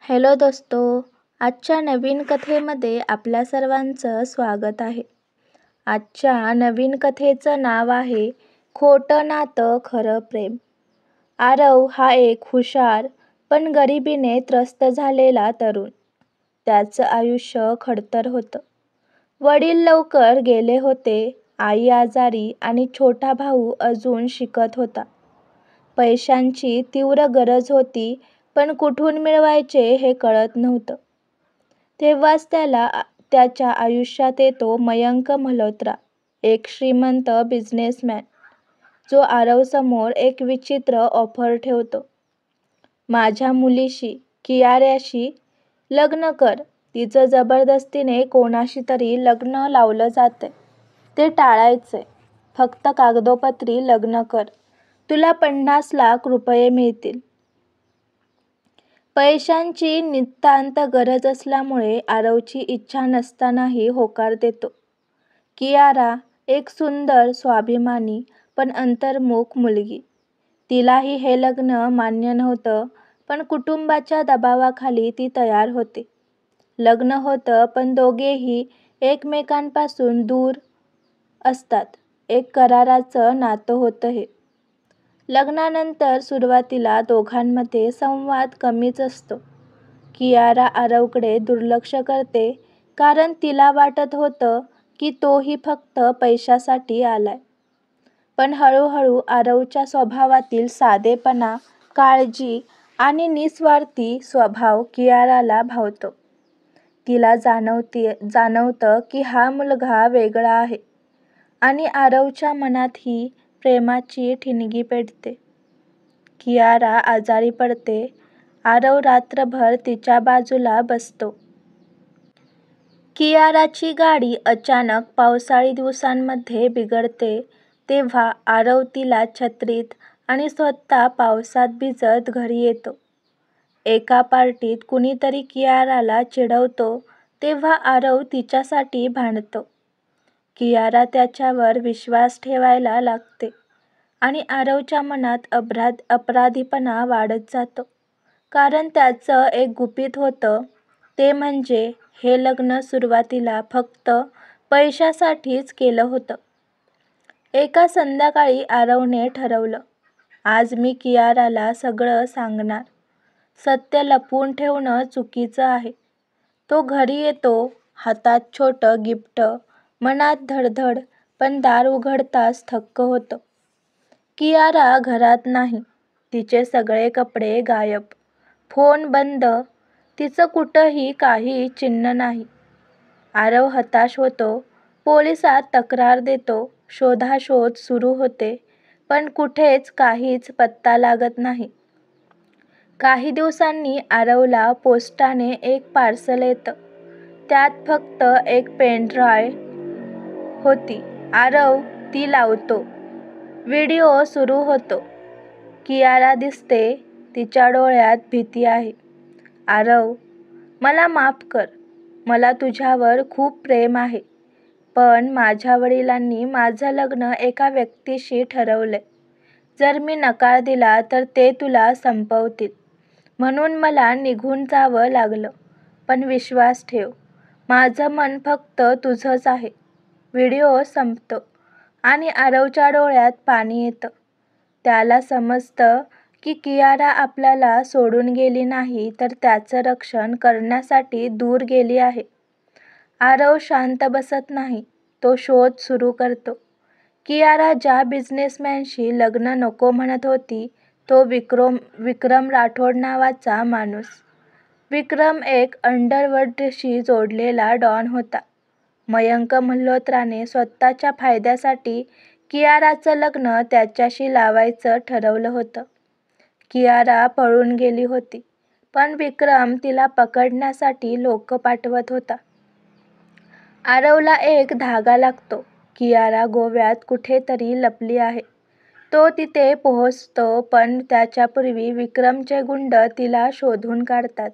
Hello दोस्तो, आजच्या नवीन कथेमध्ये आपल्या सर्वांचं स्वागत आहे. आजच्या नवीन कथेचं नाव आहे खोटं नातं खरं प्रेम. आरव हा एक हुशार पण गरिबीने त्रस्त झालेला तरुण. त्याचं आयुष्य खडतर होतं. वडील लवकर गेले होते, आई आजारी आणि छोटा भाऊ अजून शिकत होता. पैशांची तीव्र गरज होती, पण कुठून मिळवायचे हे कळत नव्हतं. तेव्हाच त्याच्या आयुष्यात येतो मयंक मल्होत्रा, एक श्रीमंत बिझनेसमॅन, जो आरवसमोर एक विचित्र ऑफर ठेवतो. माझ्या मुलीशी, कियाराशी लग्न कर. तिचं जबरदस्तीने कोणाशी तरी लग्न लावलं जातंय. ते टाळायचंय. फक्त कागदोपत्री लग्न कर. तुला 50 लाख रुपये मिळतील. पैशांची नितांत गरज असल्यामुळे आरवची इच्छा नसतानाही होकार देतो. कियारा एक सुंदर, स्वाभिमानी पण अंतर्मुख मुलगी. तिलाही हे लग्न मान्य नव्हतं, पण कुटुंबाच्या दबावाखाली ती तयार होते. लग्न होतं, पण दोघेही एकमेकांपासून दूर असतात. एक कराराचं नातं होतं हे. लग्नानंतर सुरुवातीला दोघांमध्ये संवाद कमीच असतो. कियारा आरवकडे दुर्लक्ष करते, कारण तिला वाटत होतं की तोही फक्त पैशासाठी आलाय. पण हळूहळू आरवच्या स्वभावातील साधेपणा, काळजी आणि निस्वार्थी स्वभाव कियाराला भावतो. तिला जाणवतं की हा मुलगा वेगळा आहे आणि आरवच्या मनातही प्रेमाची ठिणगी पेटते. कियारा आजारी पडते. आरव रात्रभर तिच्या बाजूला बसतो. कियाराची गाडी अचानक पावसाळी दिवसांमध्ये बिघडते, तेव्हा आरव तिला छत्रीत आणि स्वतः पावसात भिजत घरी येतो. एका पार्टीत कुणीतरी कियाराला चिडवतो, तेव्हा आरव तिच्यासाठी भांडतो. कियारा त्याच्यावर विश्वास ठेवायला लागते आणि आरवच्या मनात अपराधीपणा वाढत जातो, कारण त्याचं एक गुपित होतं, ते म्हणजे हे लग्न सुरुवातीला फक्त पैशासाठीच केलं होतं. एका संध्याकाळी आरवने ठरवलं, आज मी कियाराला सगळं सांगणार. सत्य लपवून ठेवणं चुकीचं आहे. तो घरी येतो, हातात छोटं गिफ्ट, मनात धडधड, पण दार उघडताच थक्क होतं. कियारा घरात नाही. तिचे सगळे कपडे गायब, फोन बंद, तिचं कुठंही काही चिन्ह नाही. आरव हताश होतो. पोलिसात तक्रार देतो. शोधाशोध सुरू होते, पण कुठेच काहीच पत्ता लागत नाही. काही दिवसांनी आरवला पोस्टाने एक पार्सल येतं. त्यात फक्त एक पेनड्राईव्ह होती. आरव ती लावतो. व्हिडिओ सुरू होतो. कियारा दिसते. तिच्या डोळ्यात भीती आहे. आरव, मला माफ कर. मला तुझ्यावर खूप प्रेम आहे, पण माझ्या वडिलांनी माझं लग्न एका व्यक्तीशी ठरवलंय. जर मी नकार दिला तर ते तुला संपवतील. म्हणून मला निघून जावं लागलं. पण विश्वास ठेव, माझं मन फक्त तुझंच आहे. व्हिडिओ संपतो आणि आरवच्या डोळ्यात पाणी येतं. त्याला समजतं की कियारा आपल्याला सोडून गेली नाही, तर त्याचं रक्षण करण्यासाठी दूर गेली आहे. आरव शांत बसत नाही. तो शोध सुरू करतो. कियारा ज्या बिझनेसमॅनशी लग्न नको म्हणत होती, तो विक्रम राठोड नावाचा माणूस. विक्रम एक अंडरवर्ल्डशी जोडलेला डॉन होता. मयंक मल्होत्राने स्वतःच्या फायद्यासाठी कियाराचं लग्न त्याच्याशी लावायचं ठरवलं होतं. कियारा पळून गेली होती, पण विक्रम तिला पकडण्यासाठी लोक पाठवत होता. आरवला एक धागा लागतो. कियारा गोव्यात कुठेतरी लपली आहे. तो तिथे पोहोचतो, पण त्याच्यापूर्वी विक्रमचे गुंड तिला शोधून काढतात.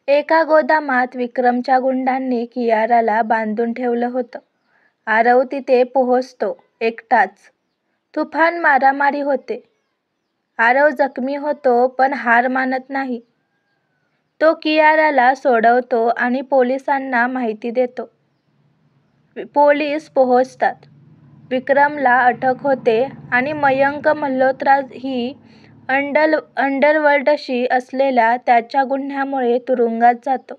एका गोदामात विक्रमच्या गुंडांनी कियाराला बांधून ठेवलं होतं. आरव तिथे पोहोचतो एकटाच. तुफान मारामारी होते. आरव जखमी होतो, पण हार मानत नाही. तो कियाराला सोडवतो आणि पोलिसांना माहिती देतो. पोलीस पोहोचतात. विक्रमला अटक होते आणि मयंक मल्होत्रा ही अंडरवर्ल्डशी असलेल्या त्याच्या गुन्ह्यामुळे तुरुंगात जातो.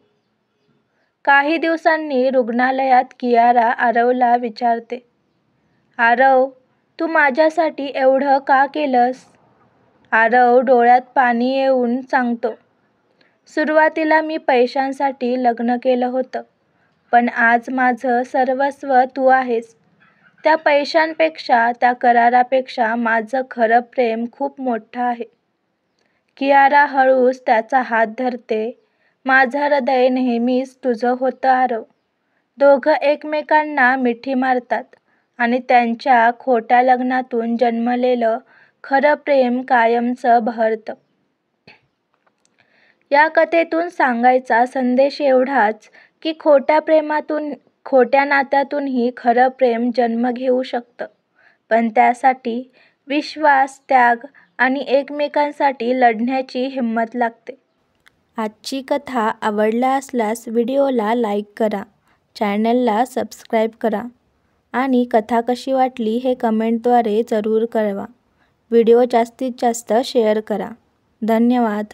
काही दिवसांनी रुग्णालयात कियारा आरवला विचारते, आरव, तू माझ्यासाठी एवढं का केलंस? आरव डोळ्यात पाणी येऊन सांगतो, सुरुवातीला मी पैशांसाठी लग्न केलं होतं, पण आज माझं सर्वस्व तू आहेस. त्या पैशांपेक्षा, त्या करारापेक्षा माझं खरं प्रेम खूप मोठं आहे. कियारा हळूच त्याचा हात धरते. माझं हृदय नेहमीच तुझं होतं आरव. दोघं एकमेकांना मिठी मारतात आणि त्यांच्या खोट्या लग्नातून जन्मलेलं खरं प्रेम कायमचं बहरतं. या कथेतून सांगायचा संदेश एवढाच की खोट्या नात्यातूनही खरं प्रेम जन्म घेऊ शकतं, पण त्यासाठी विश्वास, त्याग आणि एकमेकांसाठी लढण्याची हिंमत लागते. आजची कथा आवडला असल्यास व्हिडिओला लाईक करा, चॅनलला सबस्क्राईब करा आणि कथा कशी वाटली हे कमेंटद्वारे जरूर कळवा. व्हिडिओ जास्तीत जास्त शेअर करा. धन्यवाद.